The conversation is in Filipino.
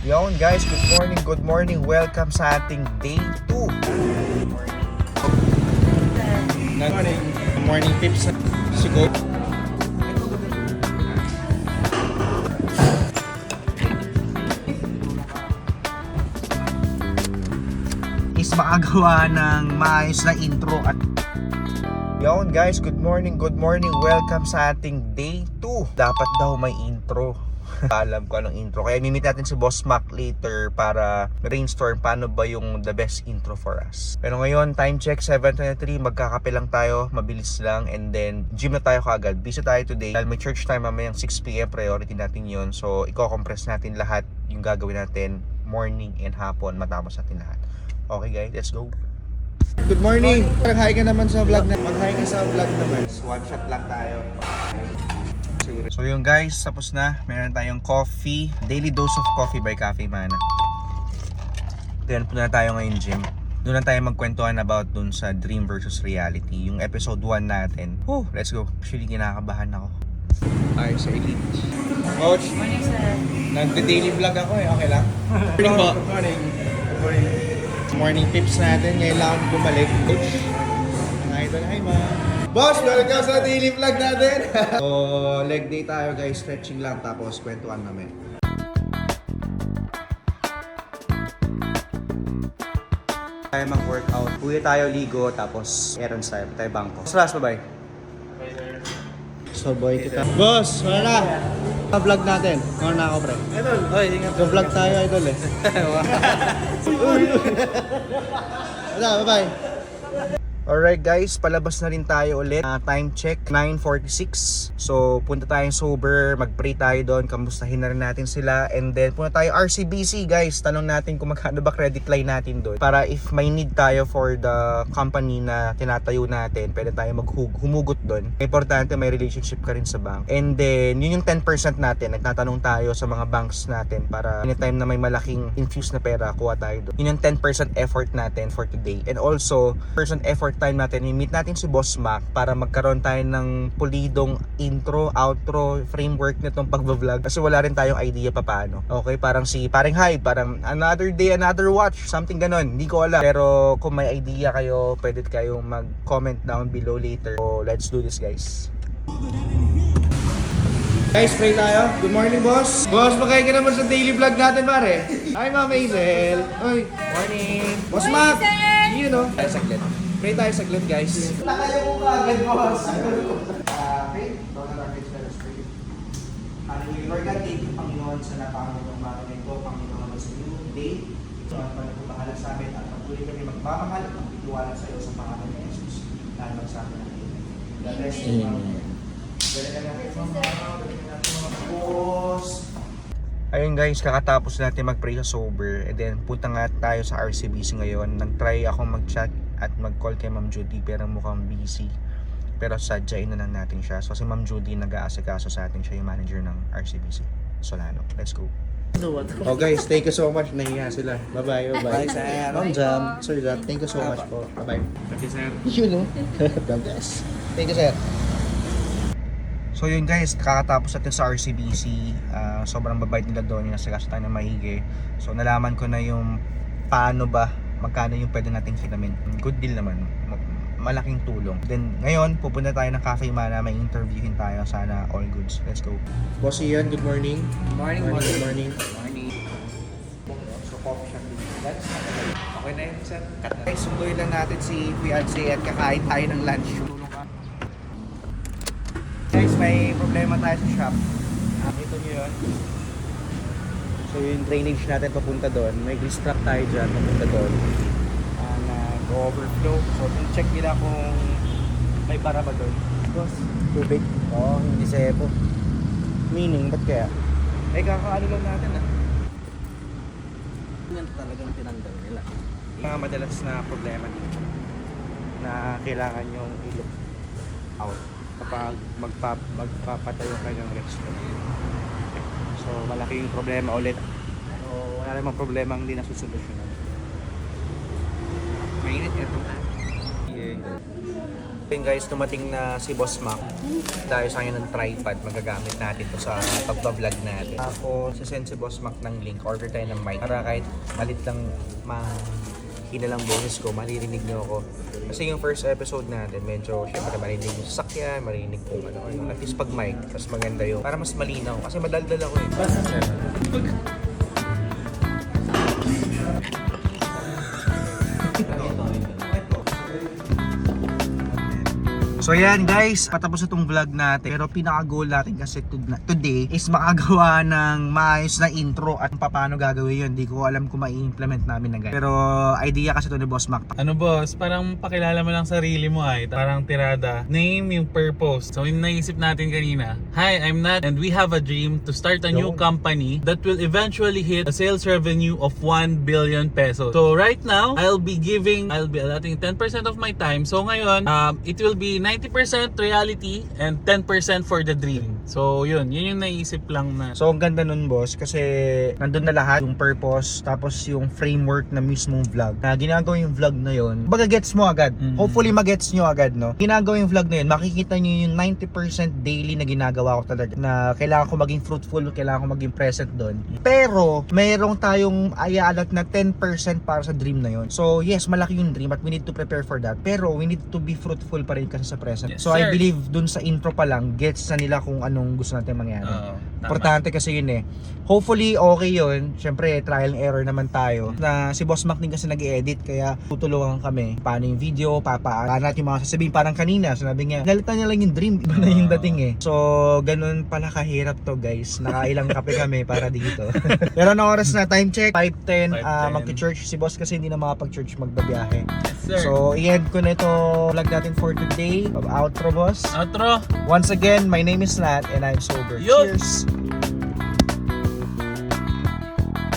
Yon guys, good morning, welcome sa ating day 2. Good morning tips si Go. Is makagawa ng maayos na intro at yon guys, good morning, welcome sa ating day 2. Dapat daw may intro. Alam ko anong intro. Kaya mimit natin si Boss Mac later para brainstorm paano ba yung the best intro for us. Pero ngayon, time check 7:23, magkakape lang tayo, mabilis lang, and then gym na tayo kaagad. Busy tayo today dahil may church time mamayang 6 PM, priority natin yon. So i-compress natin lahat yung gagawin natin morning and hapon, matapos natin lahat. Okay guys, let's go. Good morning! Mag-hi ka naman sa vlog na. Mag-hi ka sa vlog naman. One shot lang tayo. So yung guys, tapos na. Meron tayong coffee. Daily dose of coffee by Cafe Mana. Then punta na tayo ngayon gym. Doon na tayo magkwentuhan about dun sa dream versus reality. Yung episode 1 natin. Woo! Let's go. Actually, kinakabahan ako. Tayo sa Elite. Coach! Morning, sir. Nagde-daily vlog ako eh. Okay lang? Morning po. Good morning. Good morning. Morning tips natin. Ngayon lang ako bumalik. Coach. Ang idol. Hi, ma. Boss, welcome sa daily vlog natin. So, leg day tayo guys, stretching lang tapos kwentuhan namin. Tayo mag-workout. Uwi tayo ligo tapos errands tayo bangko. Slas, bye-bye. Bye, sir. So, boy kita. Boss, wala na. Vlog natin. Ano na ako, pre? Idol. Oy, ingat. So, vlog tayo, idol eh. Wala, bye-bye. Alright guys, palabas na rin tayo ulit. Time check, 9:46. So, punta tayong sober, mag-pray tayo doon, kamustahin na rin natin sila. And then, punta tayo RCBC guys. Tanong natin kung magkano ba credit line natin doon. Para if may need tayo for the company na tinatayo natin, pwede tayo humugot doon. Importante may relationship ka rin sa bank. And then, yun yung 10% natin. Nagtatanong tayo sa mga banks natin para anytime na may malaking infused na pera, kuha tayo doon. Yun yung 10% effort natin for today. And also, percent effort time natin, i-meet natin si Boss Mac para magkaroon tayo ng pulidong intro, outro, framework nitong pagbablog kasi wala rin tayong idea pa paano. Okay, parang si paring Hyde, parang another day, another watch, something ganon, hindi ko alam. Pero kung may idea kayo, pwede kayong mag-comment down below later. So, let's do this guys. Guys, pray tayo. Good morning, boss. Boss, magkaya ka naman sa daily vlog natin, pare. Hi, Ma'am Hazel. Oy, morning. Boss Mac. You know. Tayo saglit. Pray tayo saglit, guys. Nakayo ko agad, boss. Okay. Don't let our faith fail us. Hallelujah. Lord God, thank you, Panginoon, sa napangalong mga na ito. Panginoon, sa new day. Ito ang pagpapahala sa amin at patuloy kami magmamahal at magtitiwala sa iyo sa pangalan ni Jesus. Lalo sa amin natin. God bless you. Ayun guys, kakatapos natin mag-pray sa sober and then punta nga tayo sa RCBC ngayon. Nag-try akong mag-chat at mag-call kay Ma'am Judy pero mukhang busy. Pero sadyain na lang natin siya. So si Ma'am Judy nag-aasikaso sa atin, siya yung manager ng RCBC Solano. Let's go. Oh guys, thank you so much. Nahiya sila. Bye-bye. Bye-bye. Sir. Ma'am Jam, Sir Jam, thank you so much po. Bye-bye. Thank you, sir. You know. God bless. Thank you, sir. So yun guys, kakatapos natin sa RCBC. Sobrang babait nila doon, yung nasa tayo ng maigi. So nalaman ko na yung paano ba, magkano yung pwede nating hinamin. Good deal naman, malaking tulong. Then ngayon, pupunta tayo ng Cafe Mana, may interviewin tayo, sana all goods. Let's go. Boss Ian, good morning. Good morning, Good morning. morning. Morning. So coffee shop din. That's Okay na yun, sir. Cut na. guys, sunduin lang natin si Fiancé at kakain tayo ng lunch. Tulong ka. Guys, may problema tayo sa shop. Ito nyo yun. So yung drainage natin papunta doon. May grease trap tayo dyan papunta doon. Nag-overflow. So check nila kung may bara ba doon. Boss, tubig? Oo, hindi sepo. Meaning, ba't kaya? Eh kakaano lang natin ah. Yan talagang tinanggal nila. Mga madalas na problema dito na kailangan yung i-look out kapag magpapatayo kayo ng restaurant. So malaking problema ulit. So wala namang problema hindi nasusolusyonan. Mainit ito. Then guys, dumating na si Boss Mac. Dahil sa kanya ng tripod, magagamit natin to sa pagbablog natin. Ako, sasend si Boss Mac ng link, order tayo ng mic. Para kahit malit lang mahina lang boses ko, maririnig niyo ako. Kasi yung first episode natin, medyo syempre marinig yung sasakyan, marinig kung ano. At least pag mic, mas maganda yun. Para mas malinaw. Kasi madaldal ako eh. So yan guys, patapos itong vlog natin. Pero pinaka-goal natin kasi today is makagawa ng maayos na intro at paano gagawin yun. Hindi ko alam kung mai-implement namin na ganyan. Pero idea kasi ito ni Boss Mac. Ano boss, parang pakilala mo lang sarili mo ay parang tirada. Name yung purpose. So yung naisip natin kanina, hi, I'm Nat and we have a dream to start a new company that will eventually hit a sales revenue of 1 billion pesos. So right now, I'll be allotting 10% of my time. So ngayon, it will be 90% reality and 10% for the dream. So yun yung naisip lang na. So ang ganda nun boss kasi nandun na lahat yung purpose tapos yung framework na mismong vlog. Na ginagawa yung vlog na yun, baga gets mo agad. Hopefully magets nyo agad no. Ginagawa yung vlog na yun, makikita nyo yung 90% daily na ginagawa ko talaga. Na kailangan ko maging fruitful, kailangan ko maging present doon. Pero mayroong tayong i-allot na 10% para sa dream na yun. So yes, malaki yung dream at we need to prepare for that. Pero we need to be fruitful pa rin kasi sa present. Yes, so I sir. believe dun sa intro pa lang, gets na nila kung anong gusto natin mangyari. Importante kasi yun eh. Hopefully okay yun. Siyempre trial and error naman tayo. Na si Boss Mac din kasi nag-edit kaya tutulungan kami. Paano yung video, paano natin yung mga sasabihin. Parang kanina, sinabi niya, galita niya lang yung dream. Iba na yung dating eh. So ganun pala kahirap to guys. Nakailang kape kami para dito. Pero na oras na, time check 5:10. 5:10. Mag-church si Boss kasi hindi na makapag-church, magbabiyahe. Yes, sir. So i-end ko na ito vlog natin for today. Outro boss. Outro. Once again, my name is Nat and I'm sober. Yo! Cheers!